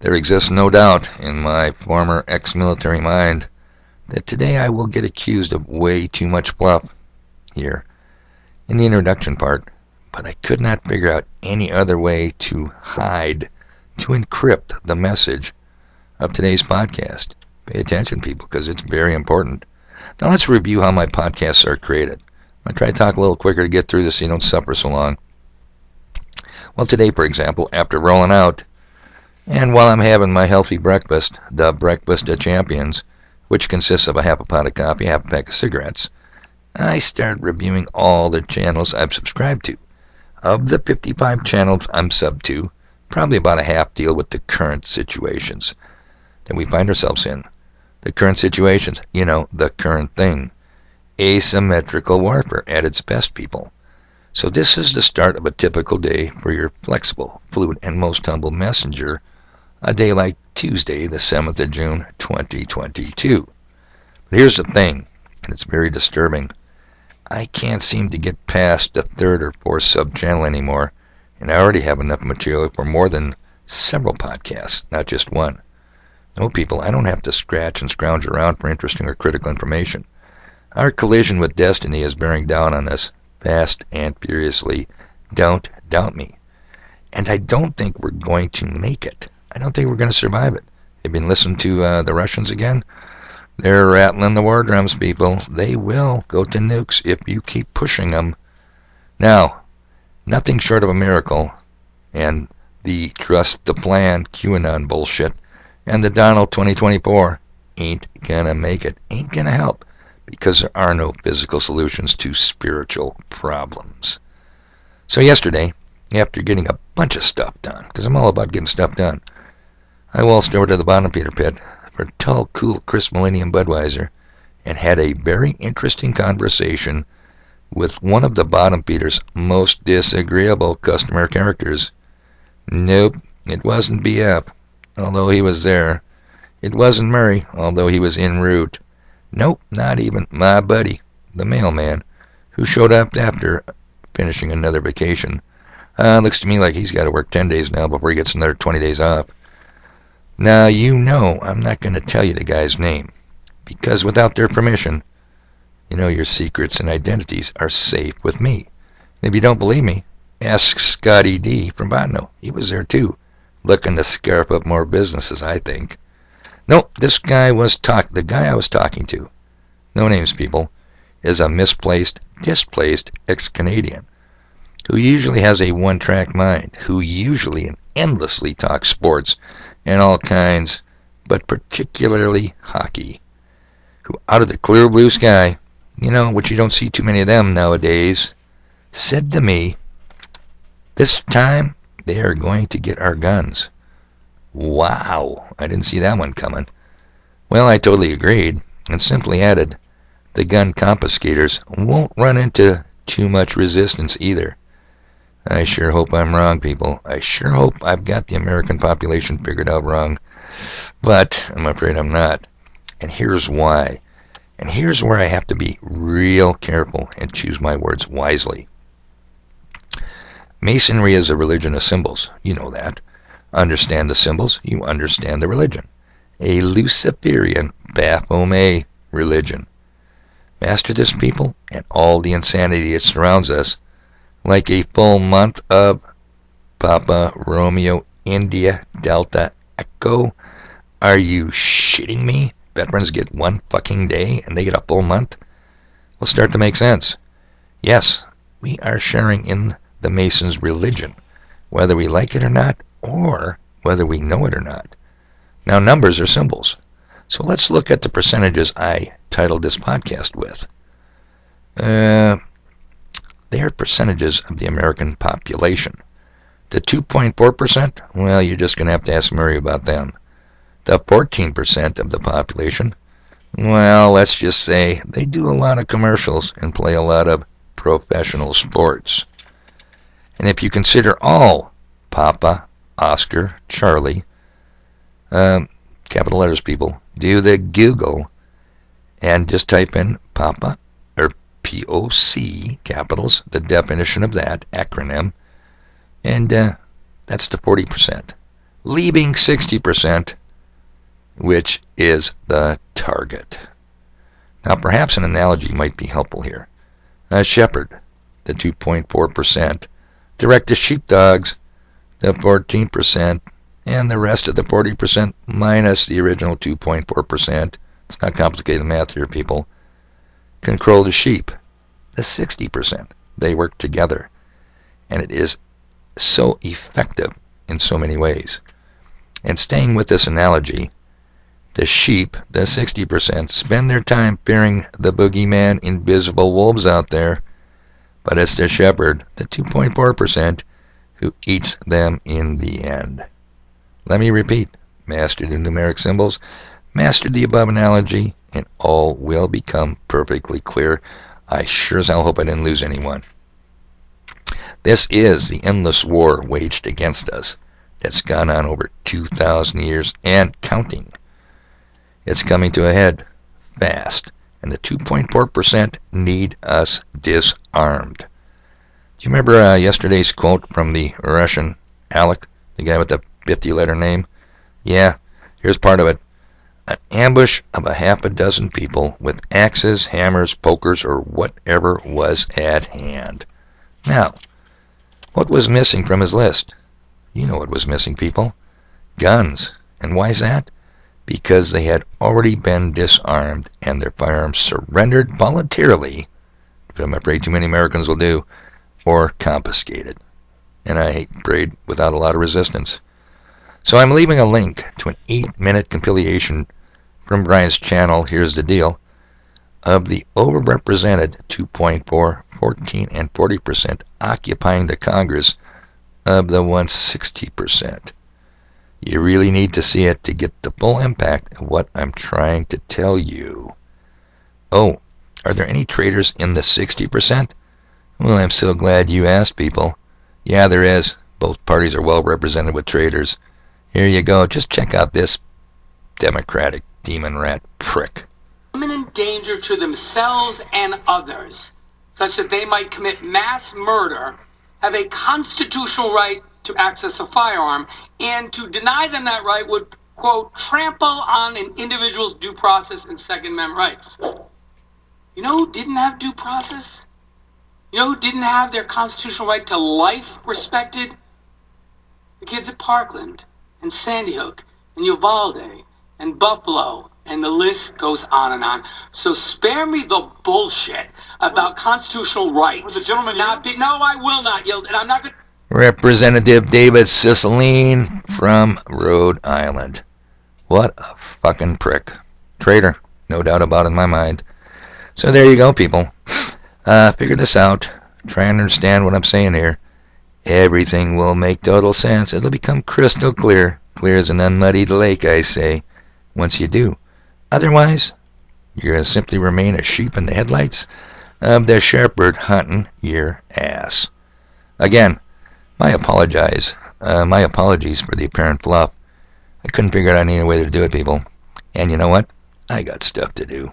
There exists no doubt in my former ex-military mind that today I will get accused of way too much fluff here in the introduction part, but I could not figure out any other way to encrypt the message of today's podcast. Pay attention, people, because it's very important. Now let's review how my podcasts are created. I'm going to try to talk a little quicker to get through this so you don't suffer so long. Well, today, for example, after rolling out, and while I'm having my healthy breakfast, the Breakfast of Champions, which consists of a half a pot of coffee, half a pack of cigarettes, I started reviewing all the channels I've subscribed to. Of the 55 channels I'm sub to, probably about a half deal with the current situations that we find ourselves in. The current situations, the current thing. Asymmetrical warfare at its best, people. So this is the start of a typical day for your flexible, fluid, and most humble messenger, a day like Tuesday, the 7th of June, 2022. But here's the thing, and it's very disturbing. I can't seem to get past the third or fourth sub-channel anymore, and I already have enough material for more than several podcasts, not just one. No, people, I don't have to scratch and scrounge around for interesting or critical information. Our collision with destiny is bearing down on us fast and furiously. Don't doubt me. And I don't think we're going to make it. I don't think we're going to survive it. You've been listening to the Russians again? They're rattling the war drums, people. They will go to nukes if you keep pushing them. Now, nothing short of a miracle, and the trust the plan QAnon bullshit, and the Donald 2024 ain't gonna make it, ain't gonna help, because there are no physical solutions to spiritual problems. So yesterday, after getting a bunch of stuff done, because I'm all about getting stuff done, I waltzed over to the Bottom Feeder pit for tall, cool Chris Millennium Budweiser and had a very interesting conversation with one of the Bottom Feeder's most disagreeable customer characters. Nope, it wasn't BF, although he was there. It wasn't Murray, although he was en route. Nope, not even my buddy, the mailman, who showed up after finishing another vacation. Looks to me like he's got to work 10 days now before he gets another 20 days off. Now, I'm not going to tell you the guy's name, because without their permission, your secrets and identities are safe with me. And if you don't believe me, ask Scotty D from Botno. He was there too, looking to scarf up more businesses, I think. No, this guy the guy I was talking to, no names, people, is a displaced ex-Canadian, who usually has a one-track mind, who usually and endlessly talks sports and all kinds, but particularly hockey, who out of the clear blue sky, which you don't see too many of them nowadays, said to me, "This time they are going to get our guns." Wow, I didn't see that one coming. Well, I totally agreed, and simply added, the gun confiscators won't run into too much resistance either. I sure hope I'm wrong, people. I sure hope I've got the American population figured out wrong. But I'm afraid I'm not. And here's why. And here's where I have to be real careful and choose my words wisely. Masonry is a religion of symbols. You know that. Understand the symbols, you understand the religion. A Luciferian Baphomet religion. Master this, people, and all the insanity that surrounds us, like a full month of Papa Romeo India Delta Echo. Are you shitting me? Veterans get one fucking day and they get a full month? Will start to make sense. Yes, we are sharing in the Masons' religion, whether we like it or not, or whether we know it or not. Now, numbers are symbols. So let's look at the percentages I titled this podcast with. They are percentages of the American population. The 2.4%, well, you're just going to have to ask Murray about them. The 14% of the population, well, let's just say they do a lot of commercials and play a lot of professional sports. And if you consider all Papa, Oscar, Charlie, capital letters, people, do the Google and just type in Papa, or POC, capitals, the definition of that acronym, and that's the 40%. leaving 60%, which is the target. Now perhaps an analogy might be helpful here. A shepherd, the 2.4%, direct the sheepdogs, the 14%, and the rest of the 40% minus the original 2.4%. It's not complicated math here, people. Control the sheep, the 60%. They work together. And it is so effective in so many ways. And staying with this analogy, the sheep, the 60%, spend their time fearing the boogeyman, invisible wolves out there, but it's the shepherd, the 2.4%, who eats them in the end. Let me repeat, master the numeric symbols, master the above analogy, and all will become perfectly clear. I sure as hell hope I didn't lose anyone. This is the endless war waged against us that's gone on over 2,000 years and counting. It's coming to a head fast, and the 2.4% need us disarmed. Do you remember yesterday's quote from the Russian Alec, the guy with the 50-letter name? Yeah, here's part of it. An ambush of a half a dozen people with axes, hammers, pokers, or whatever was at hand. Now, what was missing from his list? You know what was missing, people. Guns. And why is that? Because they had already been disarmed and their firearms surrendered voluntarily, which I'm afraid too many Americans will do, or confiscated. And I hate parade without a lot of resistance. So I'm leaving a link to an 8-minute compilation from Brian's channel, Here's the Deal, of the overrepresented 2.4, 14, and 40% occupying the Congress of the 160%. You really need to see it to get the full impact of what I'm trying to tell you. Oh, are there any traitors in the 60%? Well, I'm so glad you asked, people. Yeah, there is. Both parties are well represented with traitors. Here you go. Just check out this Democratic demon rat prick. Imminent danger to themselves and others, such that they might commit mass murder, have a constitutional right to access a firearm, and to deny them that right would, quote, trample on an individual's due process and Second Amendment rights. You know who didn't have due process? You know who didn't have their constitutional right to life respected? The kids at Parkland, and Sandy Hook, and Uvalde, and Buffalo, and the list goes on and on. So spare me the bullshit about constitutional rights. The gentleman No, I will not yield, and I'm not going to... Representative David Cicilline from Rhode Island. What a fucking prick. Traitor, no doubt about it in my mind. So there you go, people. Figure this out. Try and understand what I'm saying here. Everything will make total sense. It'll become crystal clear. Clear as an unmuddied lake, I say. Once you do. Otherwise, you're going to simply remain a sheep in the headlights of the shepherd hunting your ass. Again, my apologies for the apparent fluff. I couldn't figure out any way to do it, people. And you know what? I got stuff to do.